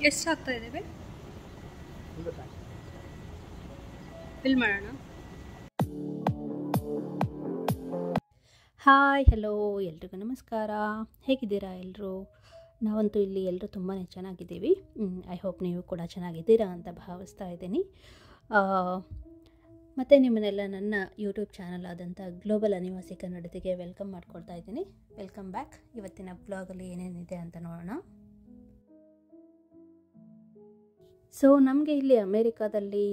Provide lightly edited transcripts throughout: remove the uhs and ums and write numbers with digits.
ಎಷ್ಟು ಆಗ್ತಾ ಇದ್ದೇವೆ ಬಿಲ್ ಮಾಡೋಣ. ಹಾಯ್ ಹಲೋ ಎಲ್ರಿಗೂ ನಮಸ್ಕಾರ. ಹೇಗಿದ್ದೀರಾ ಎಲ್ಲರೂ? ನಾವಂತೂ ಇಲ್ಲಿ ಎಲ್ಲರೂ ತುಂಬಾ ಚೆನ್ನಾಗಿದ್ದೀವಿ. ಐ ಹೋಪ್ ನೀವು ಕೂಡ ಚೆನ್ನಾಗಿದ್ದೀರಾ ಅಂತ ಭಾವಿಸ್ತಾ ಇದ್ದೀನಿ. ಮತ್ತು ನಿಮ್ಮನ್ನೆಲ್ಲ ನನ್ನ ಯೂಟ್ಯೂಬ್ ಚಾನಲ್ ಆದಂಥ ಗ್ಲೋಬಲ್ ಅನಿವಾಸಿ ಕನ್ನಡತಿಗೆ ವೆಲ್ಕಮ್ ಮಾಡ್ಕೊಳ್ತಾ ಇದ್ದೀನಿ. Welcome back. ಇವತ್ತಿನ ಬ್ಲಾಗಲ್ಲಿ ಏನೇನಿದೆ ಅಂತ ನೋಡೋಣ. ಸೊ ನಮಗೆ ಇಲ್ಲಿ ಅಮೇರಿಕಾದಲ್ಲಿ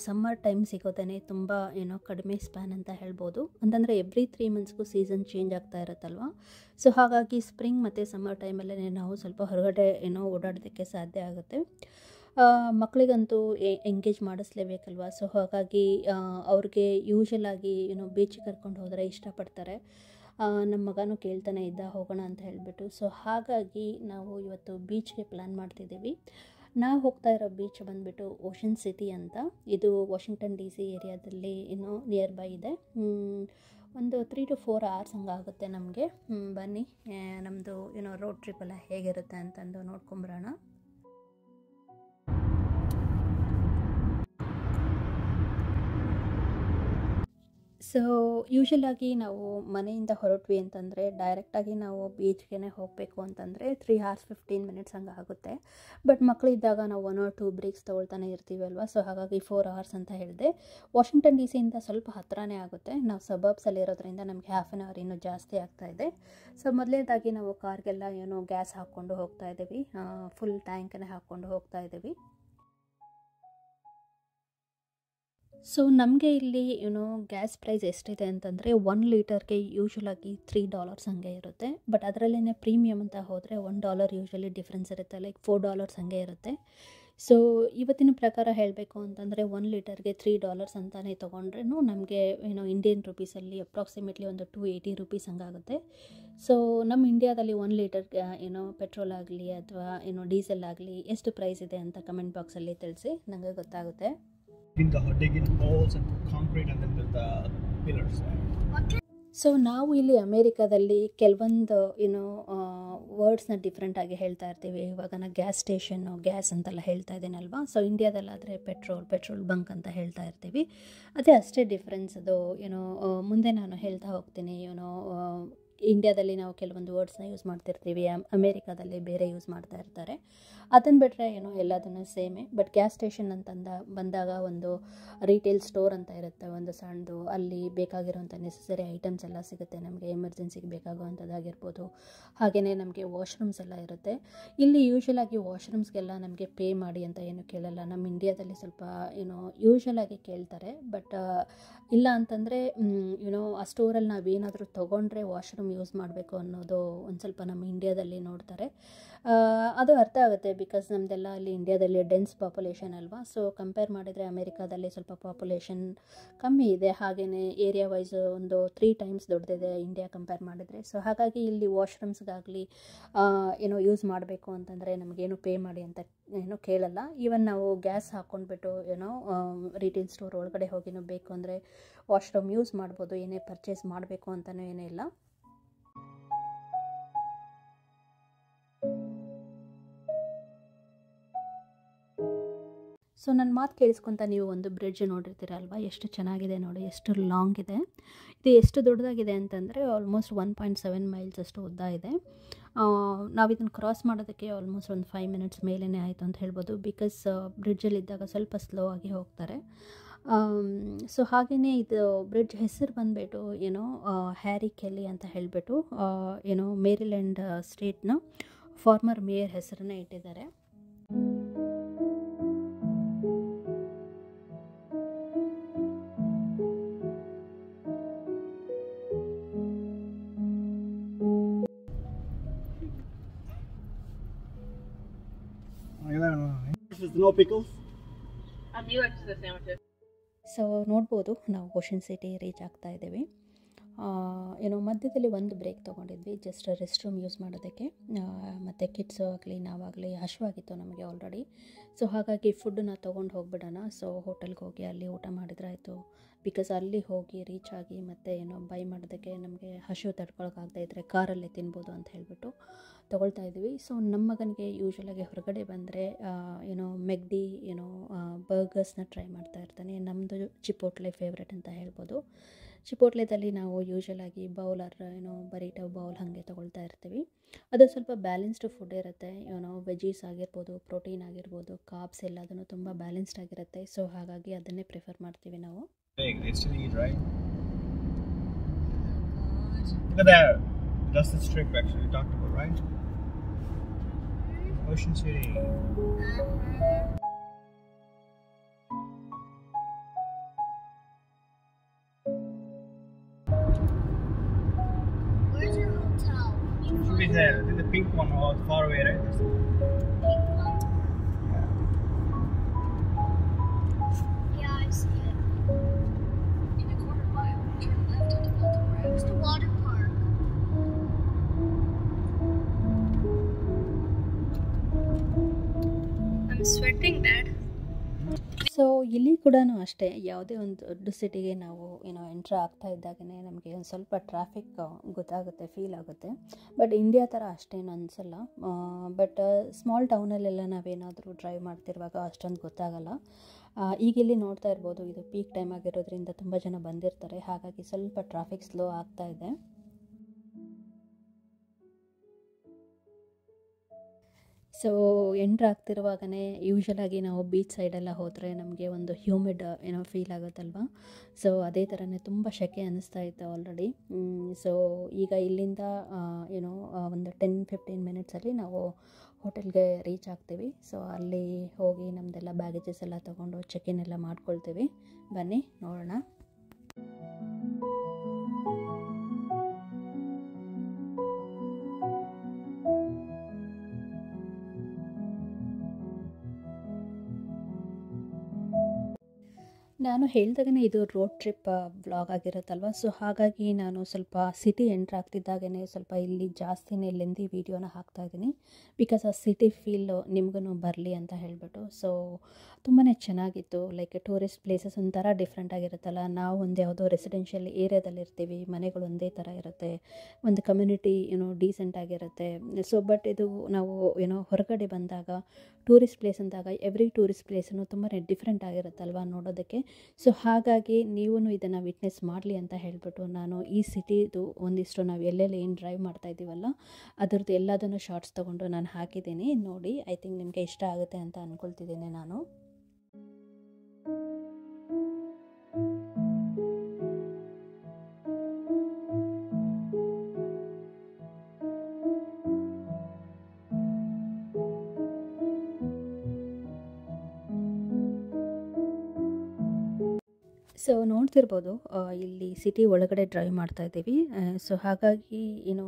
ಸಮ್ಮರ್ ಟೈಮ್ ಸಿಗೋದೇ ತುಂಬ ಕಡಿಮೆ ಸ್ಪ್ಯಾನ್ ಅಂತ ಹೇಳ್ಬೋದು. ಅಂತಂದರೆ ಎವ್ರಿ 3 ಮಂತ್ಸ್ಗೂ ಸೀಸನ್ ಚೇಂಜ್ ಆಗ್ತಾ ಇರುತ್ತಲ್ವ. ಸೊ ಹಾಗಾಗಿ ಸ್ಪ್ರಿಂಗ್ ಮತ್ತು ಸಮ್ಮರ್ ಟೈಮಲ್ಲೇ ನಾವು ಸ್ವಲ್ಪ ಹೊರಗಡೆ ಓಡಾಡೋದಕ್ಕೆ ಸಾಧ್ಯ ಆಗುತ್ತೆ. ಮಕ್ಕಳಿಗಂತೂ ಎಂಗೇಜ್ ಮಾಡಿಸ್ಲೇಬೇಕಲ್ವ. ಸೊ ಹಾಗಾಗಿ ಅವ್ರಿಗೆ ಯೂಶಲಾಗಿ ಬೀಚಿಗೆ ಕರ್ಕೊಂಡು ಹೋದರೆ ಇಷ್ಟಪಡ್ತಾರೆ. ನಮ್ಮ ಮಗನೂ ಕೇಳ್ತಾನೆ ಇದ್ದ ಹೋಗೋಣ ಅಂತ ಹೇಳಿಬಿಟ್ಟು. ಸೊ ಹಾಗಾಗಿ ನಾವು ಇವತ್ತು ಬೀಚ್ಗೆ ಪ್ಲ್ಯಾನ್ ಮಾಡ್ತಿದ್ದೀವಿ. ನಾವು ಹೋಗ್ತಾ ಇರೋ ಬೀಚ್ ಬಂದುಬಿಟ್ಟು ಓಷನ್ ಸಿಟಿ ಅಂತ. ಇದು ವಾಷಿಂಗ್ಟನ್ DC ಏರಿಯಾದಲ್ಲಿ ನಿಯರ್ ಬೈ ಇದೆ. ಒಂದು 3 to 4 hours ಹಂಗಾಗುತ್ತೆ ನಮಗೆ. ಬನ್ನಿ ನಮ್ಮದು ರೋಡ್ ಟ್ರಿಪ್ ಎಲ್ಲ ಹೇಗಿರುತ್ತೆ ಅಂತಂದು ನೋಡ್ಕೊಂಬರೋಣ. ಸೊ ಯೂಶಲಾಗಿ ನಾವು ಮನೆಯಿಂದ ಹೊರಟ್ವಿ ಅಂತಂದರೆ ಡೈರೆಕ್ಟಾಗಿ ನಾವು ಬೀಚ್ಗೆ ಹೋಗಬೇಕು ಅಂತಂದರೆ 3 hours 15 minutes ಹಂಗೆ ಆಗುತ್ತೆ. ಬಟ್ ಮಕ್ಕಳಿದ್ದಾಗ ನಾವು 1 or 2 ಬ್ರೇಕ್ಸ್ ತೊಗೊಳ್ತಾನೆ ಇರ್ತೀವಿ ಅಲ್ವಾ. ಸೊ ಹಾಗಾಗಿ 4 hours ಅಂತ ಹೇಳಿದೆ. ವಾಷಿಂಗ್ಟನ್ DCಯಿಂದ ಸ್ವಲ್ಪ ಹತ್ತಿರನೇ ಆಗುತ್ತೆ. ನಾವು ಸಬರ್ಬ್ಸಲ್ಲಿ ಇರೋದ್ರಿಂದ ನಮಗೆ ಹಾಫ್ ಆನ್ ಅವರ್ ಇನ್ನೂ ಜಾಸ್ತಿ ಆಗ್ತಾಯಿದೆ. ಸೊ ಮೊದಲನೇದಾಗಿ ನಾವು ಕಾರ್ಗೆಲ್ಲ ಗ್ಯಾಸ್ ಹಾಕ್ಕೊಂಡು ಹೋಗ್ತಾ ಇದ್ದೀವಿ. ಫುಲ್ ಟ್ಯಾಂಕನ್ನೇ ಹಾಕ್ಕೊಂಡು ಹೋಗ್ತಾ ಇದ್ದೀವಿ. ಸೊ ನಮಗೆ ಇಲ್ಲಿ ಗ್ಯಾಸ್ ಪ್ರೈಸ್ ಎಷ್ಟಿದೆ ಅಂತಂದರೆ 1 ಲೀಟರ್ಗೆ ಯೂಶ್ವಲಾಗಿ $3 ಹಂಗೆ ಇರುತ್ತೆ. ಬಟ್ ಅದರಲ್ಲೇ ಪ್ರೀಮಿಯಮ್ ಅಂತ ಹೋದರೆ $1 ಯೂಶ್ವಲಿ ಡಿಫ್ರೆನ್ಸ್ ಇರುತ್ತೆ. ಲೈಕ್ $4 ಹಂಗೆ ಇರುತ್ತೆ. ಸೊ ಇವತ್ತಿನ ಪ್ರಕಾರ ಹೇಳಬೇಕು ಅಂತಂದರೆ 1 ಲೀಟರ್ಗೆ $3 ಅಂತಲೇ ತೊಗೊಂಡ್ರೂ ನಮಗೆ ಇಂಡಿಯನ್ ರುಪೀಸಲ್ಲಿ ಅಪ್ರಾಕ್ಸಿಮೇಟ್ಲಿ ಒಂದು $280 ಹಂಗಾಗುತ್ತೆ. ಸೊ ನಮ್ಮ ಇಂಡಿಯಾದಲ್ಲಿ 1 ಲೀಟರ್ಗೆ ಪೆಟ್ರೋಲ್ ಆಗಲಿ ಅಥವಾ ಡೀಸೆಲ್ ಆಗಲಿ ಎಷ್ಟು ಪ್ರೈಸ್ ಇದೆ ಅಂತ ಕಮೆಂಟ್ ಬಾಕ್ಸಲ್ಲಿ ತಿಳಿಸಿ, ನನಗೆ ಗೊತ್ತಾಗುತ್ತೆ. dig in holes and put concrete and then build the pillars. So ನಾವು ಇಲ್ಲಿ ಅಮೇರಿಕಾದಲ್ಲಿ ಕೆಲವೊಂದು ವರ್ಡ್ಸ್ನ ಡಿಫ್ರೆಂಟಾಗಿ ಹೇಳ್ತಾ ಇರ್ತೀವಿ. ಇವಾಗ ನಾನು ಗ್ಯಾಸ್ ಸ್ಟೇಷನ್ನು ಗ್ಯಾಸ್ ಅಂತೆಲ್ಲ ಹೇಳ್ತಾ ಇದ್ದೀನಲ್ವಾ. ಸೊ ಇಂಡಿಯಾದಲ್ಲಾದರೆ ಪೆಟ್ರೋಲ್ ಬಂಕ್ ಅಂತ ಹೇಳ್ತಾ ಇರ್ತೀವಿ. ಅದೇ ಅಷ್ಟೇ ಡಿಫ್ರೆನ್ಸ್. ಅದು ಮುಂದೆ ನಾನು ಹೇಳ್ತಾ ಹೋಗ್ತೀನಿ. ಇಂಡಿಯಾದಲ್ಲಿ ನಾವು ಕೆಲವೊಂದು ವರ್ಡ್ಸ್ನ ಯೂಸ್ ಮಾಡ್ತಿರ್ತೀವಿ, ಅಮೇರಿಕಾದಲ್ಲಿ ಬೇರೆ ಯೂಸ್ ಮಾಡ್ತಾ ಇರ್ತಾರೆ. ಅದನ್ನು ಬಿಟ್ಟರೆ ಎಲ್ಲದನ್ನು ಸೇಮೇ. ಬಟ್ ಗ್ಯಾಸ್ ಸ್ಟೇಷನ್ ಬಂದಾಗ ಒಂದು ರೀಟೇಲ್ ಸ್ಟೋರ್ ಅಂತ ಇರುತ್ತೆ, ಒಂದು ಸಣ್ಣದು. ಅಲ್ಲಿ ಬೇಕಾಗಿರೋಂಥ ನೆಸೆಸರಿ ಐಟಮ್ಸ್ ಎಲ್ಲ ಸಿಗುತ್ತೆ ನಮಗೆ. ಎಮರ್ಜೆನ್ಸಿಗೆ ಬೇಕಾಗುವಂಥದ್ದಾಗಿರ್ಬೋದು. ಹಾಗೆಯೇ ನಮಗೆ ವಾಶ್ರೂಮ್ಸ್ ಎಲ್ಲ ಇರುತ್ತೆ. ಇಲ್ಲಿ ಯೂಶ್ವಲಾಗಿ ವಾಶ್ರೂಮ್ಸ್ಗೆಲ್ಲ ನಮಗೆ ಪೇ ಮಾಡಿ ಅಂತ ಏನು ಕೇಳಲ್ಲ. ನಮ್ಮ ಇಂಡಿಯಾದಲ್ಲಿ ಸ್ವಲ್ಪ ಯೂಶ್ವಲಾಗಿ ಕೇಳ್ತಾರೆ. ಬಟ್ ಇಲ್ಲ ಅಂತಂದರೆ ಆ ಸ್ಟೋರಲ್ಲಿ ನಾವೇನಾದರೂ ತೊಗೊಂಡ್ರೆ ವಾಶ್ರೂಮ್ ಯೂಸ್ ಮಾಡಬೇಕು ಅನ್ನೋದು ಒಂದು ಸ್ವಲ್ಪ ನಮ್ಮ ಇಂಡಿಯಾದಲ್ಲಿ ನೋಡ್ತಾರೆ. ಅದು ಅರ್ಥ ಆಗುತ್ತೆ. ಬಿಕಾಸ್ ನಮ್ಮದೆಲ್ಲ ಅಲ್ಲಿ ಇಂಡಿಯಾದಲ್ಲಿ ಡೆನ್ಸ್ ಪಾಪ್ಯುಲೇಷನ್ ಅಲ್ವಾ. ಸೊ ಕಂಪೇರ್ ಮಾಡಿದರೆ ಅಮೇರಿಕಾದಲ್ಲಿ ಸ್ವಲ್ಪ ಪಾಪ್ಯುಲೇಷನ್ ಕಮ್ಮಿ ಇದೆ. ಹಾಗೆಯೇ ಏರಿಯಾ ವೈಸ್ ಒಂದು 3 times ದೊಡ್ಡದಿದೆ ಇಂಡಿಯಾ ಕಂಪೇರ್ ಮಾಡಿದರೆ. ಸೊ ಹಾಗಾಗಿ ಇಲ್ಲಿ ವಾಶ್ರೂಮ್ಸ್ಗಾಗಲಿ ಯೂಸ್ ಮಾಡಬೇಕು ಅಂತಂದರೆ ನಮಗೇನು ಪೇ ಮಾಡಿ ಅಂತ ಕೇಳಲ್ಲ. ಈವನ್ ನಾವು ಗ್ಯಾಸ್ ಹಾಕ್ಕೊಂಡ್ಬಿಟ್ಟು ರೀಟೇಲ್ ಸ್ಟೋರ್ ಒಳಗಡೆ ಹೋಗಿನೂ ಬೇಕು ಅಂದರೆ ವಾಶ್ರೂಮ್ ಯೂಸ್ ಮಾಡ್ಬೋದು. ಏನೇ ಪರ್ಚೇಸ್ ಮಾಡಬೇಕು ಅಂತಲೂ ಏನೇ ಇಲ್ಲ. ಸೊ ನನ್ನ ಮಾತು ಕೇಳಿಸ್ಕೊತ ನೀವು ಒಂದು ಬ್ರಿಡ್ಜ್ ನೋಡಿರ್ತೀರಲ್ವ, ಎಷ್ಟು ಚೆನ್ನಾಗಿದೆ ನೋಡಿ, ಎಷ್ಟು ಲಾಂಗ್ ಇದೆ. ಇದು ಎಷ್ಟು ದೊಡ್ಡದಾಗಿದೆ ಅಂತಂದರೆ ಆಲ್ಮೋಸ್ಟ್ 1.7 miles ಅಷ್ಟು ಉದ್ದ ಇದೆ. ನಾವು ಇದನ್ನು ಕ್ರಾಸ್ ಮಾಡೋದಕ್ಕೆ ಆಲ್ಮೋಸ್ಟ್ ಒಂದು 5 minutes ಮೇಲೇ ಆಯಿತು ಅಂತ ಹೇಳ್ಬೋದು. ಬಿಕಾಸ್ ಬ್ರಿಡ್ಜಲ್ಲಿದ್ದಾಗ ಸ್ವಲ್ಪ ಸ್ಲೋ ಆಗಿ ಹೋಗ್ತಾರೆ. ಸೊ ಹಾಗೆಯೇ ಇದು ಬ್ರಿಡ್ಜ್ ಹೆಸರು ಬಂದುಬಿಟ್ಟು ಹ್ಯಾರಿ ಕೆಲ್ಲಿ ಅಂತ ಹೇಳಿಬಿಟ್ಟು ಮೇರಿಲ್ಯಾಂಡ್ ಸ್ಟೇಟ್ನ ಫಾರ್ಮರ್ ಮೇಯರ್ ಹೆಸರನ್ನೇ ಇಟ್ಟಿದ್ದಾರೆ. No pickles? ಸೊ ನೋಡ್ಬೋದು ನಾವು ಓಷನ್ ಸಿಟಿ ರೀಚ್ ಆಗ್ತಾ ಇದ್ದೀವಿ. ಏನೋ ಮಧ್ಯದಲ್ಲಿ ಒಂದು ಬ್ರೇಕ್ ತೊಗೊಂಡಿದ್ವಿ ಜಸ್ಟ್ ರೆಸ್ಟ್ ರೂಮ್ ಯೂಸ್ ಮಾಡೋದಕ್ಕೆ. ಮತ್ತು ಕಿಡ್ಸು ಆಗಲಿ ನಾವಾಗಲಿ ಹಶ್ವಾಗಿತ್ತು ನಮಗೆ ಆಲ್ರೆಡಿ. ಸೊ ಹಾಗಾಗಿ ಫುಡ್ಡನ್ನ ತೊಗೊಂಡು ಹೋಗ್ಬಿಡೋಣ. ಸೊ ಹೋಟೆಲ್ಗೆ ಹೋಗಿ ಅಲ್ಲಿ ಊಟ ಮಾಡಿದ್ರಾಯಿತು. ಬಿಕಾಸ್ ಅಲ್ಲಿ ಹೋಗಿ ರೀಚ್ ಆಗಿ ಮತ್ತು ಏನೋ ಬೈ ಮಾಡೋದಕ್ಕೆ ನಮಗೆ ಹಸಿವು ತಡ್ಕೊಳಕ್ಕಾಗದೇ ಇದ್ದರೆ ಕಾರಲ್ಲೇ ತಿನ್ಬೋದು ಅಂತ ಹೇಳಿಬಿಟ್ಟು ತೊಗೊಳ್ತಾ ಇದ್ವಿ. ಸೊ ನಮ್ಮ ಮಗನಿಗೆ ಯೂಶ್ವಲಾಗಿ ಹೊರಗಡೆ ಬಂದರೆ ಏನೋ ಮೆಗ್ಡಿ ಏನೋ ಬರ್ಗರ್ಸ್ನ ಟ್ರೈ ಮಾಡ್ತಾ ಇರ್ತಾನೆ. ನಮ್ಮದು ಚಿಪೋಟ್ಲೆ ಫೇವ್ರೆಟ್ ಅಂತ ಹೇಳ್ಬೋದು. ಚಿಪೋಟ್ಲೆದಲ್ಲಿ ನಾವು ಯೂಶ್ವಲಾಗಿ ಬೌಲರ್ ಏನೋ ಬರೀಟೋ ಬೌಲ್ ಹಾಗೆ ತೊಗೊಳ್ತಾ ಇರ್ತೀವಿ. ಅದು ಸ್ವಲ್ಪ ಬ್ಯಾಲೆನ್ಸ್ಡ್ ಫುಡ್ ಇರುತ್ತೆ. ಏನೋ ವೆಜೀಸ್ ಆಗಿರ್ಬೋದು, ಪ್ರೋಟೀನ್ ಆಗಿರ್ಬೋದು, ಕಾರ್ಬ್ಸ್ ಎಲ್ಲದನ್ನು ತುಂಬ ಬ್ಯಾಲೆನ್ಸ್ಡ್ ಆಗಿರುತ್ತೆ. ಸೊ ಹಾಗಾಗಿ ಅದನ್ನೇ ಪ್ರಿಫರ್ ಮಾಡ್ತೀವಿ ನಾವು. Big, they still eat, right? Look at that. That's the strip actually we talked about, right? Ocean City. Where's your hotel? Should be there. I think the pink one was far away, right? Yeah, I see it. In a quarter mile, turn left into Baltimore Avenue. Where's the water park? I'm sweating, Dad. So ಇಲ್ಲಿ ಕೂಡ ಅಷ್ಟೇ, ಯಾವುದೇ ಒಂದು ದೊಡ್ಡ ಸಿಟಿಗೆ ನಾವು ಏನೋ entry ಆಗ್ತಾ ಇದ್ದಾಗನೇ ನಮಗೆ ಒಂದು ಸ್ವಲ್ಪ ಟ್ರಾಫಿಕ್ ಗೊತ್ತಾಗುತ್ತೆ, ಫೀಲ್ ಆಗುತ್ತೆ. ಬಟ್ ಇಂಡಿಯಾ ಥರ ಅಷ್ಟೇನು ಅನಿಸಲ್ಲ. ಬಟ್ ಸ್ಮಾಲ್ ಟೌನಲ್ಲೆಲ್ಲ ನಾವೇನಾದರೂ ಡ್ರೈವ್ ಮಾಡ್ತಿರುವಾಗ ಅಷ್ಟೊಂದು ಗೊತ್ತಾಗಲ್ಲ. ಈಗ ಇಲ್ಲಿ ನೋಡ್ತಾ ಇರ್ಬೋದು, ಇದು ಪೀಕ್ ಟೈಮ್ ಆಗಿರೋದ್ರಿಂದ ತುಂಬ ಜನ ಬಂದಿರ್ತಾರೆ. ಹಾಗಾಗಿ ಸ್ವಲ್ಪ ಟ್ರಾಫಿಕ್ ಸ್ಲೋ ಆಗ್ತಾ ಇದೆ. ಸೊ ಎಂಟ್ರ್ ಆಗ್ತಿರುವಾಗಲೇ ಯೂಶ್ವಲಾಗಿ ನಾವು ಬೀಚ್ ಸೈಡೆಲ್ಲ ಹೋದರೆ ನಮಗೆ ಒಂದು ಹ್ಯೂಮಿಡ್ ಏನೋ ಫೀಲ್ ಆಗುತ್ತಲ್ವ. ಸೊ ಅದೇ ಥರನೇ ತುಂಬ ಸೆಕೆ ಅನ್ನಿಸ್ತಾ ಇತ್ತು ಆಲ್ರೆಡಿ. ಸೊ ಈಗ ಇಲ್ಲಿಂದ ಏನೋ ಒಂದು 10-15 ಮಿನಿಟ್ಸಲ್ಲಿ ನಾವು ಹೋಟೆಲ್ಗೆ ರೀಚ್ ಆಗ್ತೀವಿ. ಸೊ ಅಲ್ಲಿ ಹೋಗಿ ನಮ್ಮದೆಲ್ಲ ಬ್ಯಾಗೇಜಸ್ ಎಲ್ಲ ತೊಗೊಂಡು ಚೆಕ್-ಇನ್ ಎಲ್ಲ ಮಾಡ್ಕೊಳ್ತೀವಿ. ಬನ್ನಿ ನೋಡೋಣ. ನಾನು ಹೇಳಿದಾಗನೇ ಇದು ರೋಡ್ ಟ್ರಿಪ್ ವ್ಲಾಗ್ ಆಗಿರುತ್ತಲ್ವ. ಸೊ ಹಾಗಾಗಿ ನಾನು ಸ್ವಲ್ಪ ಸಿಟಿ ಎಂಟ್ರ್ ಆಗ್ತಿದ್ದಾಗೇ ಸ್ವಲ್ಪ ಇಲ್ಲಿ ಜಾಸ್ತಿನೇ ಲೆಂದಿ ವೀಡಿಯೋನ ಹಾಕ್ತಾಯಿದ್ದೀನಿ. ಬಿಕಾಸ್ ಆ ಸಿಟಿ ಫೀಲು ನಿಮಗೂ ಬರಲಿ ಅಂತ ಹೇಳಿಬಿಟ್ಟು. ಸೊ ತುಂಬಾ ಚೆನ್ನಾಗಿತ್ತು. ಲೈಕ್ ಟೂರಿಸ್ಟ್ ಪ್ಲೇಸಸ್ ಒಂಥರ ಡಿಫ್ರೆಂಟ್ ಆಗಿರುತ್ತಲ್ಲ. ನಾವು ಒಂದು ಯಾವುದೋ ರೆಸಿಡೆನ್ಷಿಯಲ್ ಏರಿಯಾದಲ್ಲಿ ಇರ್ತೀವಿ, ಮನೆಗಳು ಒಂದೇ ಥರ ಇರುತ್ತೆ, ಒಂದು ಕಮ್ಯುನಿಟಿ ಏನೋ ಡೀಸೆಂಟ್ ಆಗಿರುತ್ತೆ. ಸೊ ಬಟ್ ಇದು ನಾವು ಏನೋ ಹೊರಗಡೆ ಬಂದಾಗ ಟೂರಿಸ್ಟ್ ಪ್ಲೇಸ್ ಅಂದಾಗ ಎವ್ರಿ ಟೂರಿಸ್ಟ್ ಪ್ಲೇಸನ್ನು ತುಂಬಾ ಡಿಫ್ರೆಂಟ್ ಆಗಿರುತ್ತಲ್ವ ನೋಡೋದಕ್ಕೆ. ಸೊ ಹಾಗಾಗಿ ನೀವು ಇದನ್ನು ವಿಟ್ನೆಸ್ ಮಾಡಲಿ ಅಂತ ಹೇಳಿಬಿಟ್ಟು ನಾನು ಈ ಸಿಟಿದು ಒಂದಿಷ್ಟು ನಾವು ಎಲ್ಲೆಲ್ಲಿ ಏನು ಡ್ರೈವ್ ಮಾಡ್ತಾ ಇದ್ದೀವಲ್ಲ ಅದರದ್ದು ಎಲ್ಲದನ್ನು ಶಾರ್ಟ್ಸ್ ತೊಗೊಂಡು ನಾನು ಹಾಕಿದ್ದೀನಿ. ನೋಡಿ, ಐ ಥಿಂಕ್ ನಿಮಗೆ ಇಷ್ಟ ಆಗುತ್ತೆ ಅಂತ ಅಂದ್ಕೊಳ್ತಿದ್ದೀನಿ ನಾನು. ಸೊ ನೋಡ್ತಿರ್ಬೋದು, ಇಲ್ಲಿ ಸಿಟಿ ಒಳಗಡೆ ಡ್ರೈವ್ ಮಾಡ್ತಾ ಇದ್ದೀವಿ. ಸೊ ಹಾಗಾಗಿ ಏನೋ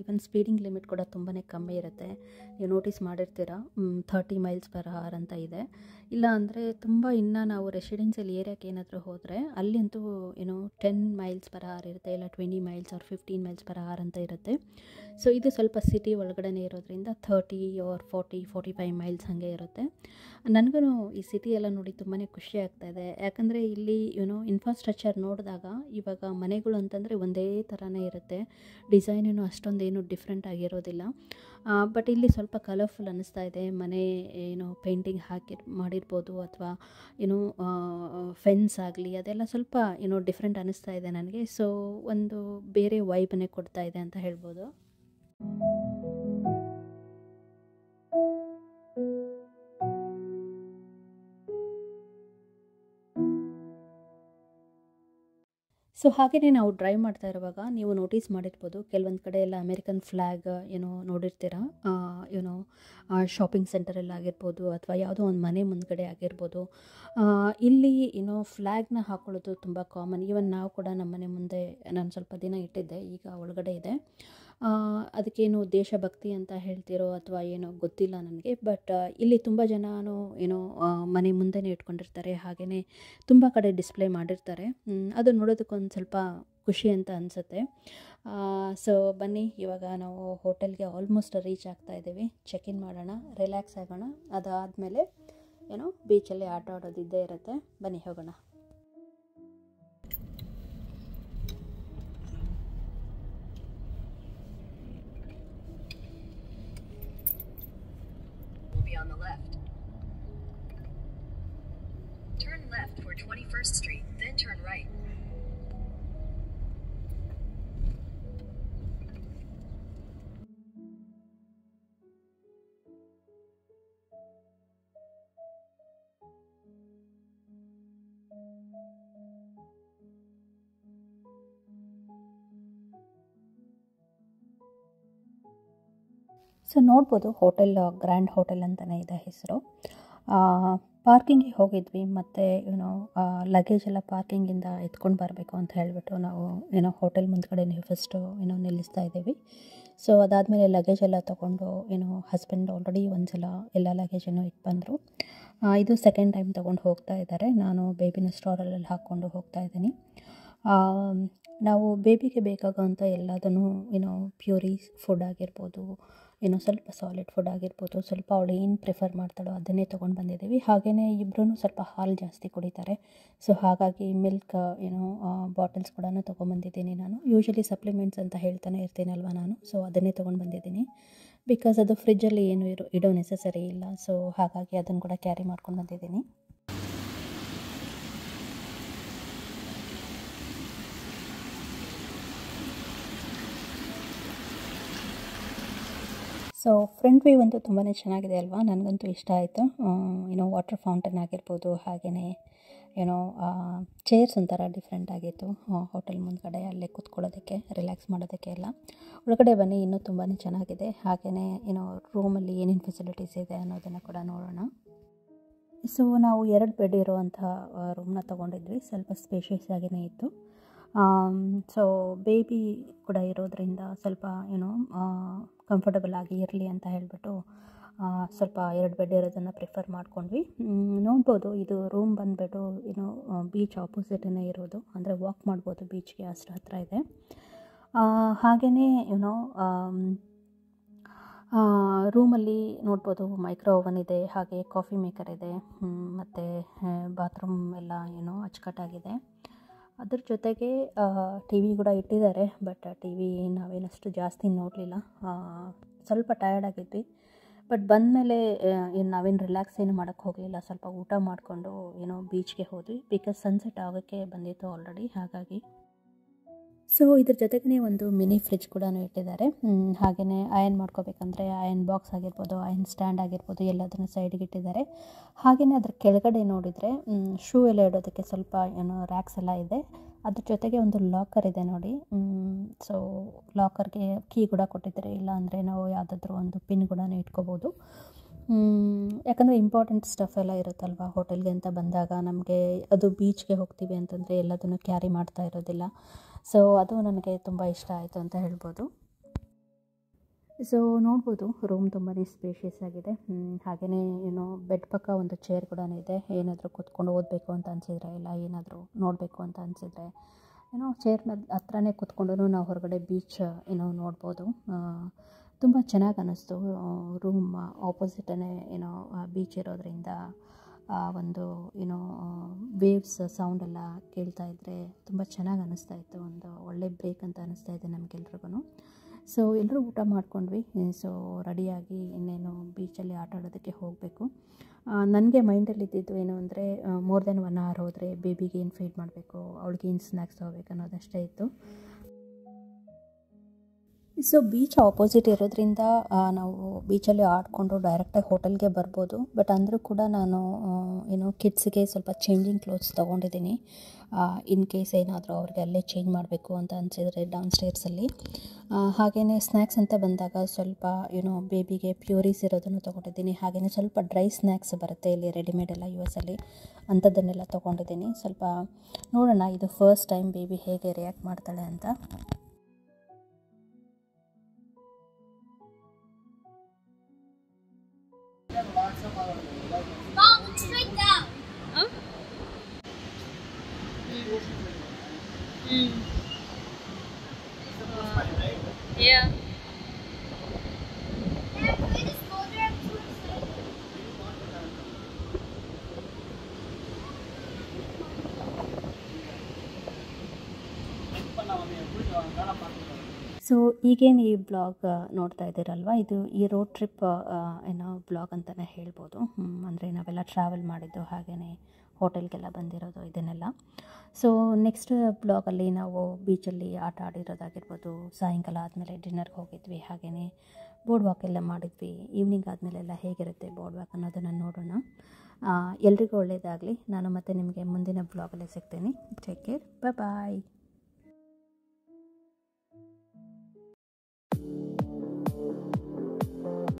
ಈವನ್ ಸ್ಪೀಡಿಂಗ್ ಲಿಮಿಟ್ ಕೂಡ ತುಂಬಾ ಕಮ್ಮಿ ಇರುತ್ತೆ. ನೀವು ನೋಟಿಸ್ ಮಾಡಿರ್ತೀರ, 30 miles/hour ಅಂತ ಇದೆ. ಇಲ್ಲ ಅಂದರೆ ತುಂಬ ಇನ್ನು ನಾವು ರೆಸಿಡೆನ್ಷಿಯಲ್ ಏರಿಯಾಕ್ಕೆ ಏನಾದರೂ ಹೋದರೆ ಅಲ್ಲಂತೂ ಏನೋ 10 miles/hour ಇರುತ್ತೆ, ಇಲ್ಲ 20 miles or 15 miles/hour ಅಂತ ಇರುತ್ತೆ. ಸೊ ಇದು ಸ್ವಲ್ಪ ಸಿಟಿ ಒಳಗಡೆ ಇರೋದ್ರಿಂದ 30 or 40-45 miles ಹಾಗೆ ಇರುತ್ತೆ. ನನಗೂ ಈ ಸಿಟಿ ಎಲ್ಲ ನೋಡಿ ತುಂಬಾ ಖುಷಿ ಆಗ್ತಾಯಿದೆ. ಯಾಕಂದರೆ ಇಲ್ಲಿ ಇನ್ಫ್ರಾಸ್ಟ್ರಕ್ಚರ್ ನೋಡಿದಾಗ ಇವಾಗ ಮನೆಗಳು ಅಂತಂದರೆ ಒಂದೇ ಥರನೇ ಇರುತ್ತೆ. ಡಿಸೈನೇನು ಅಷ್ಟೊಂದೇನು ಡಿಫ್ರೆಂಟ್ ಆಗಿರೋದಿಲ್ಲ. ಬಟ್ ಇಲ್ಲಿ ಸ್ವಲ್ಪ ಕಲರ್ಫುಲ್ ಅನ್ನಿಸ್ತಾ ಇದೆ. ಮನೆ ಏನೋ ಪೇಂಟಿಂಗ್ ಮಾಡಿರ್ಬೋದು, ಅಥವಾ ಏನೋ ಫೆನ್ಸ್ ಆಗಲಿ ಅದೆಲ್ಲ ಸ್ವಲ್ಪ ಏನೋ ಡಿಫ್ರೆಂಟ್ ಅನ್ನಿಸ್ತಾ ಇದೆ ನನಗೆ. ಸೊ ಒಂದು ಬೇರೆ ವೈಬನ್ನೇ ಕೊಡ್ತಾ ಇದೆ ಅಂತ ಹೇಳ್ಬೋದು. ಸೊ ಹಾಗೆಯೇ ನಾವು ಡ್ರೈವ್ ಮಾಡ್ತಾ ಇರುವಾಗ ನೀವು ನೋಟಿಸ್ ಮಾಡಿರ್ಬೋದು, ಕೆಲವೊಂದು ಕಡೆ ಎಲ್ಲ ಅಮೇರಿಕನ್ ಫ್ಲ್ಯಾಗ್ ಏನೋ ನೋಡಿರ್ತೀರ. ಏನೋ ಶಾಪಿಂಗ್ ಸೆಂಟರಲ್ಲಿ ಆಗಿರ್ಬೋದು, ಅಥವಾ ಯಾವುದೋ ಒಂದು ಮನೆ ಮುಂದ್ಗಡೆ ಆಗಿರ್ಬೋದು. ಇಲ್ಲಿ ಏನೋ ಫ್ಲ್ಯಾಗ್ನ ಹಾಕೊಳ್ಳೋದು ತುಂಬ ಕಾಮನ್. ಈವನ್ ನಾವು ಕೂಡ ನಮ್ಮ ಮನೆ ಮುಂದೆ ನಾನು ಸ್ವಲ್ಪ ದಿನ ಇಟ್ಟಿದ್ದೆ, ಈಗ ಒಳಗಡೆ ಇದೆ. ಅದಕ್ಕೇನು ದೇಶಭಕ್ತಿ ಅಂತ ಹೇಳ್ತಿರೋ ಅಥವಾ ಏನೋ ಗೊತ್ತಿಲ್ಲ ನನಗೆ. ಬಟ್ ಇಲ್ಲಿ ತುಂಬ ಜನನು ಏನೋ ಮನೆ ಮುಂದೆನೇ ಇಟ್ಕೊಂಡಿರ್ತಾರೆ, ಹಾಗೆಯೇ ತುಂಬ ಕಡೆ ಡಿಸ್ಪ್ಲೇ ಮಾಡಿರ್ತಾರೆ. ಅದು ನೋಡೋದಕ್ಕೊಂದು ಸ್ವಲ್ಪ ಖುಷಿ ಅಂತ ಅನಿಸುತ್ತೆ. ಸೊ ಬನ್ನಿ, ಇವಾಗ ನಾವು ಹೋಟೆಲ್ಗೆ ಆಲ್ಮೋಸ್ಟ್ ರೀಚ್ ಆಗ್ತಾ ಇದ್ದೀವಿ. ಚೆಕ್ ಇನ್ ಮಾಡೋಣ, ರಿಲ್ಯಾಕ್ಸ್ ಆಗೋಣ. ಅದಾದಮೇಲೆ ಏನೋ ಬೀಚಲ್ಲಿ ಆಟ ಆಡೋದಿದ್ದೇ ಇರುತ್ತೆ. ಬನ್ನಿ ಹೋಗೋಣ. Will be on the left. Turn left for 21st Street, then turn right. So ನೋಡ್ಬೋದು, ಹೋಟೆಲ್ ಗ್ರ್ಯಾಂಡ್ ಹೋಟೆಲ್ ಅಂತಲೇ ಇದೆ ಹೆಸರು. ಪಾರ್ಕಿಂಗಿಗೆ ಹೋಗಿದ್ವಿ, ಮತ್ತು ಲಗೇಜ್ ಎಲ್ಲ ಪಾರ್ಕಿಂಗಿಂದ ಎತ್ಕೊಂಡು ಬರಬೇಕು ಅಂತ ಹೇಳಿಬಿಟ್ಟು ನಾವು ಹೋಟೆಲ್ ಮುಂದ್ಗಡೆ ಫಸ್ಟು ನಿಲ್ಲಿಸ್ತಾ ಇದ್ದೀವಿ. ಸೊ ಅದಾದಮೇಲೆ ಲಗೇಜ್ ಎಲ್ಲ ತೊಗೊಂಡು ಹಸ್ಬೆಂಡ್ ಆಲ್ರೆಡಿ ಒಂದು ಸಲ ಎಲ್ಲ ಲಗೇಜನ್ನು ಇಟ್ಟು ಬಂದರು. ಇದು ಸೆಕೆಂಡ್ ಟೈಮ್ ತೊಗೊಂಡು ಹೋಗ್ತಾ ಇದ್ದಾರೆ. ನಾನು ಬೇಬಿನ ಸ್ಟಾರಲ್ಲಿ ಹಾಕ್ಕೊಂಡು ಹೋಗ್ತಾ ಇದ್ದೀನಿ. ನಾವು ಬೇಬಿಗೆ ಬೇಕಾಗೋಂಥ ಎಲ್ಲದನ್ನು ಪ್ಯೂರಿ ಫುಡ್ ಆಗಿರ್ಬೋದು, ಸ್ವಲ್ಪ ಸಾಲಿಡ್ ಫುಡ್ ಆಗಿರ್ಬೋದು, ಸ್ವಲ್ಪ ಅವಳು ಏನು ಪ್ರಿಫರ್ ಮಾಡ್ತಾಳೋ ಅದನ್ನೇ ತೊಗೊಂಡು ಬಂದಿದ್ದೀವಿ. ಹಾಗೆಯೇ ಇಬ್ಬರೂ ಸ್ವಲ್ಪ ಹಾಲು ಜಾಸ್ತಿ ಕುಡಿತಾರೆ. ಸೊ ಹಾಗಾಗಿ ಮಿಲ್ಕ್ ಬಾಟಲ್ಸ್ ಕೂಡ ತೊಗೊಂಬಂದಿದ್ದೀನಿ ನಾನು. ಯೂಶ್ವಲಿ ಸಪ್ಲಿಮೆಂಟ್ಸ್ ಅಂತ ಹೇಳ್ತಾನೆ ಇರ್ತೀನಲ್ವ ನಾನು. ಸೊ ಅದನ್ನೇ ತೊಗೊಂಡು ಬಂದಿದ್ದೀನಿ, ಬಿಕಾಸ್ ಅದು ಫ್ರಿಜ್ಜಲ್ಲಿ ಏನು ಇಡೋ ನೆಸಸರಿ ಇಲ್ಲ. ಸೊ ಹಾಗಾಗಿ ಅದನ್ನು ಕೂಡ ಕ್ಯಾರಿ ಮಾಡ್ಕೊಂಡು ಬಂದಿದ್ದೀನಿ. ಸೊ ಫ್ರಂಟ್ ವ್ಯೂ ಅಂತೂ ತುಂಬಾ ಚೆನ್ನಾಗಿದೆ ಅಲ್ವಾ, ನನಗಂತೂ ಇಷ್ಟ ಆಯಿತು. ವಾಟರ್ ಫೌಂಟೇನ್ ಆಗಿರ್ಬೋದು, ಹಾಗೆಯೇ ಚೇರ್ಸ್ ಒಂಥರ ಡಿಫ್ರೆಂಟ್ ಆಗಿತ್ತು ಹೋಟೆಲ್ ಮುಂದ್ಗಡೆ, ಅಲ್ಲೇ ಕೂತ್ಕೊಳ್ಳೋದಕ್ಕೆ, ರಿಲ್ಯಾಕ್ಸ್ ಮಾಡೋದಕ್ಕೆ ಎಲ್ಲ. ಒಳಗಡೆ ಬನ್ನಿ, ಇನ್ನೂ ತುಂಬಾ ಚೆನ್ನಾಗಿದೆ. ಹಾಗೆಯೇ ರೂಮಲ್ಲಿ ಏನೇನು ಫೆಸಿಲಿಟೀಸ್ ಇದೆ ಅನ್ನೋದನ್ನು ಕೂಡ ನೋಡೋಣ. ಸೊ ನಾವು 2 ಬೆಡ್ ಇರುವಂಥ ರೂಮ್ನ ತೊಗೊಂಡಿದ್ವಿ. ಸ್ವಲ್ಪ ಸ್ಪೇಷಿಯಸ್ ಆಗಿಯೇ ಇತ್ತು. ಸೊ ಬೇಬಿ ಕೂಡ ಇರೋದ್ರಿಂದ ಸ್ವಲ್ಪ ಕಂಫರ್ಟಬಲ್ ಆಗಿ ಇರಲಿ ಅಂತ ಹೇಳಿಬಿಟ್ಟು ಸ್ವಲ್ಪ 2 ಬೆಡ್ ಇರೋದನ್ನು ಪ್ರಿಫರ್ ಮಾಡ್ಕೊಂಡ್ವಿ. ನೋಡ್ಬೋದು, ಇದು ರೂಮ್ ಬಂದುಬಿಟ್ಟು ಬೀಚ್ ಆಪೋಸಿಟೇ ಇರೋದು, ಅಂದರೆ ವಾಕ್ ಮಾಡ್ಬೋದು ಬೀಚ್ಗೆ, ಅಷ್ಟು ಹತ್ತಿರ ಇದೆ. ಹಾಗೆಯೇ ರೂಮಲ್ಲಿ ನೋಡ್ಬೋದು ಮೈಕ್ರೋ ಓವನ್ ಇದೆ, ಹಾಗೆ ಕಾಫಿ ಮೇಕರ್ ಇದೆ, ಮತ್ತು ಬಾತ್ರೂಮ್ ಎಲ್ಲ ಅಚ್ಚುಕಟ್ಟಾಗಿದೆ. ಅದ್ರ ಜೊತೆಗೆ ಟಿ ವಿ ಕೂಡ ಇಟ್ಟಿದ್ದಾರೆ. ಬಟ್ ಟಿ ವಿ ನಾವೇನಷ್ಟು ಜಾಸ್ತಿ ನೋಡಲಿಲ್ಲ, ಸ್ವಲ್ಪ ಟಯರ್ಡ್ ಆಗಿದ್ವಿ. ಬಟ್ ಬಂದಮೇಲೆ ನಾವೇನು ರಿಲ್ಯಾಕ್ಸ್ ಏನು ಮಾಡೋಕ್ಕೆ ಹೋಗಲಿಲ್ಲ. ಸ್ವಲ್ಪ ಊಟ ಮಾಡಿಕೊಂಡು ಬೀಚ್ಗೆ ಹೋದ್ವಿ, ಬಿಕಾಸ್ ಸನ್ಸೆಟ್ ಆಗೋಕ್ಕೆ ಬಂದಿತ್ತು ಆಲ್ರೆಡಿ. ಹಾಗಾಗಿ ಸೊ ಇದ್ರ ಜೊತೆಗೇ ಒಂದು ಮಿನಿ ಫ್ರಿಜ್ ಕೂಡ ಇಟ್ಟಿದ್ದಾರೆ. ಹಾಗೆಯೇ ಅಯನ್ ಮಾಡ್ಕೋಬೇಕಂದ್ರೆ ಅಯನ್ ಬಾಕ್ಸ್ ಆಗಿರ್ಬೋದು, ಅಯನ್ ಸ್ಟ್ಯಾಂಡ್ ಆಗಿರ್ಬೋದು, ಎಲ್ಲದನ್ನು ಸೈಡಿಗೆ ಇಟ್ಟಿದ್ದಾರೆ. ಹಾಗೆಯೇ ಅದ್ರ ಕೆಳಗಡೆ ನೋಡಿದರೆ ಶೂ ಎಲ್ಲ ಇಡೋದಕ್ಕೆ ಸ್ವಲ್ಪ ರ್ಯಾಕ್ಸ್ ಎಲ್ಲ ಇದೆ. ಅದ್ರ ಜೊತೆಗೆ ಒಂದು ಲಾಕರ್ ಇದೆ ನೋಡಿ. ಸೊ ಲಾಕರ್ಗೆ ಕೀ ಕೂಡ ಕೊಟ್ಟಿದ್ದಾರೆ, ಇಲ್ಲ ಅಂದರೆ ನಾವು ಯಾವುದಾದ್ರೂ ಒಂದು ಪಿನ್ ಕೂಡ ಇಟ್ಕೋಬೋದು. ಯಾಕಂದರೆ ಇಂಪಾರ್ಟೆಂಟ್ ಸ್ಟಫ್ ಎಲ್ಲ ಇರುತ್ತಲ್ವ ಹೋಟೆಲ್ಗೆ ಅಂತ ಬಂದಾಗ, ನಮಗೆ ಅದು ಬೀಚ್ಗೆ ಹೋಗ್ತೀವಿ ಅಂತಂದರೆ ಎಲ್ಲದನ್ನು ಕ್ಯಾರಿ ಮಾಡ್ತಾ ಇರೋದಿಲ್ಲ. ಸೊ ಅದು ನನಗೆ ತುಂಬ ಇಷ್ಟ ಆಯಿತು ಅಂತ ಹೇಳ್ಬೋದು. ಸೊ ನೋಡ್ಬೋದು, ರೂಮ್ ತುಂಬಾ ಸ್ಪೇಷಿಯಸ್ ಆಗಿದೆ. ಹಾಗೆಯೇ ಬೆಡ್ ಪಕ್ಕ ಒಂದು ಚೇರ್ ಕೂಡ ಇದೆ. ಏನಾದರೂ ಕೂತ್ಕೊಂಡು ಓದಬೇಕು ಅಂತ ಅನಿಸಿದರೆ, ಇಲ್ಲ ಏನಾದರೂ ನೋಡಬೇಕು ಅಂತ ಅನಿಸಿದರೆ ಚೇರ್ನ ಹತ್ರನೇ ಕೂತ್ಕೊಂಡು ನಾವು ಹೊರಗಡೆ ಬೀಚ್ ನೋಡ್ಬೋದು. ತುಂಬ ಚೆನ್ನಾಗಿ ಅನ್ನಿಸ್ತು. ರೂಮ್ ಆಪೋಸಿಟೇ ಬೀಚ್ ಇರೋದ್ರಿಂದ ಒಂದು ವೇವ್ಸ್ ಸೌಂಡ್ ಎಲ್ಲ ಕೇಳ್ತಾ ಇದ್ದರೆ ತುಂಬ ಚೆನ್ನಾಗಿ ಅನ್ನಿಸ್ತಾ ಇತ್ತು. ಒಂದು ಒಳ್ಳೆ ಬ್ರೇಕ್ ಅಂತ ಅನ್ನಿಸ್ತಾ ಇದೆ ನಮಗೆಲ್ರಿಗೂ. ಸೊ ಎಲ್ಲರೂ ಊಟ ಮಾಡ್ಕೊಂಡ್ವಿ. ಸೊ ರೆಡಿಯಾಗಿ ಇನ್ನೇನು ಬೀಚಲ್ಲಿ ಆಟ ಆಡೋದಕ್ಕೆ ಹೋಗಬೇಕು. ನನಗೆ ಮೈಂಡಲ್ಲಿ ಇದ್ದಿದ್ದು ಏನು ಅಂದರೆ, ಮೋರ್ ದೆನ್ 1 hour ಹೋದರೆ ಬೇಬಿಗೆ ಏನು ಫೀಡ್ ಮಾಡಬೇಕು, ಅವಳಿಗೆ ಏನು ಸ್ನ್ಯಾಕ್ಸ್ ತೊಗೋಬೇಕು ಅನ್ನೋದಷ್ಟೇ ಇತ್ತು. ಸೊ ಬೀಚ್ ಆಪೋಸಿಟ್ ಇರೋದ್ರಿಂದ ನಾವು ಬೀಚಲ್ಲಿ ಆಡಿಕೊಂಡು ಡೈರೆಕ್ಟಾಗಿ ಹೋಟೆಲ್ಗೆ ಬರ್ಬೋದು. ಬಟ್ ಅಂದರೂ ಕೂಡ ನಾನು ಕಿಡ್ಸ್ಗೆ ಸ್ವಲ್ಪ ಚೇಂಜಿಂಗ್ ಕ್ಲೋತ್ಸ್ ತೊಗೊಂಡಿದ್ದೀನಿ, ಇನ್ ಕೇಸ್ ಏನಾದರೂ ಅವ್ರಿಗೆ ಅಲ್ಲೇ ಚೇಂಜ್ ಮಾಡಬೇಕು ಅಂತ ಅನಿಸಿದರೆ ಡೌನ್ ಸ್ಟೇರ್ಸಲ್ಲಿ. ಹಾಗೆಯೇ ಸ್ನ್ಯಾಕ್ಸ್ ಅಂತ ಬಂದಾಗ ಸ್ವಲ್ಪ ಬೇಬಿಗೆ ಪ್ಯೂರೀಸ್ ಇರೋದನ್ನು ತೊಗೊಂಡಿದ್ದೀನಿ. ಹಾಗೆಯೇ ಸ್ವಲ್ಪ ಡ್ರೈ ಸ್ನ್ಯಾಕ್ಸ್ ಬರುತ್ತೆ ಇಲ್ಲಿ ರೆಡಿಮೇಡ್ ಎಲ್ಲ US-ಅಲ್ಲಿ, ಅಂಥದ್ದನ್ನೆಲ್ಲ ತೊಗೊಂಡಿದ್ದೀನಿ. ಸ್ವಲ್ಪ ನೋಡೋಣ, ಇದು ಫಸ್ಟ್ ಟೈಮ್ ಬೇಬಿ ಹೇಗೆ ರಿಯಾಕ್ಟ್ ಮಾಡ್ತಾಳೆ ಅಂತ. Yeah. Dad, can we just go there? I'm too excited. So ಈಗೇನು ಈ ಬ್ಲಾಗ್ ನೋಡ್ತಾ ಇದ್ದೀರಲ್ವ, ಇದು ಈ ರೋಡ್ ಟ್ರಿಪ್ ಏನೋ ಬ್ಲಾಗ್ ಅಂತಲೇ ಹೇಳ್ಬೋದು. ಅಂದರೆ ನಾವೆಲ್ಲ ಟ್ರಾವೆಲ್ ಮಾಡಿದ್ದು, ಹಾಗೆಯೇ ಹೋಟೆಲ್ಗೆಲ್ಲ ಬಂದಿರೋದು, ಇದನ್ನೆಲ್ಲ. ಸೊ ನೆಕ್ಸ್ಟ್ ಬ್ಲಾಗಲ್ಲಿ ನಾವು ಬೀಚಲ್ಲಿ ಆಟ ಆಡಿರೋದಾಗಿರ್ಬೋದು, ಸಾಯಂಕಾಲ ಆದಮೇಲೆ ಡಿನ್ನರ್ಗೆ ಹೋಗಿದ್ವಿ, ಹಾಗೆಯೇ ಬೋರ್ಡ್ ವಾಕ್ ಎಲ್ಲ ಮಾಡಿದ್ವಿ. ಈವ್ನಿಂಗ್ ಆದಮೇಲೆಲ್ಲ ಹೇಗಿರುತ್ತೆ ಬೋರ್ಡ್ ವಾಕ್ ಅನ್ನೋದನ್ನು ನೋಡೋಣ. ಎಲ್ರಿಗೂ ಒಳ್ಳೆಯದಾಗಲಿ. ನಾನು ಮತ್ತೆ ನಿಮಗೆ ಮುಂದಿನ ಬ್ಲಾಗಲ್ಲಿ ಸಿಗ್ತೀನಿ. ಟೇಕ್ ಕೇರ್, ಬಾಯ್.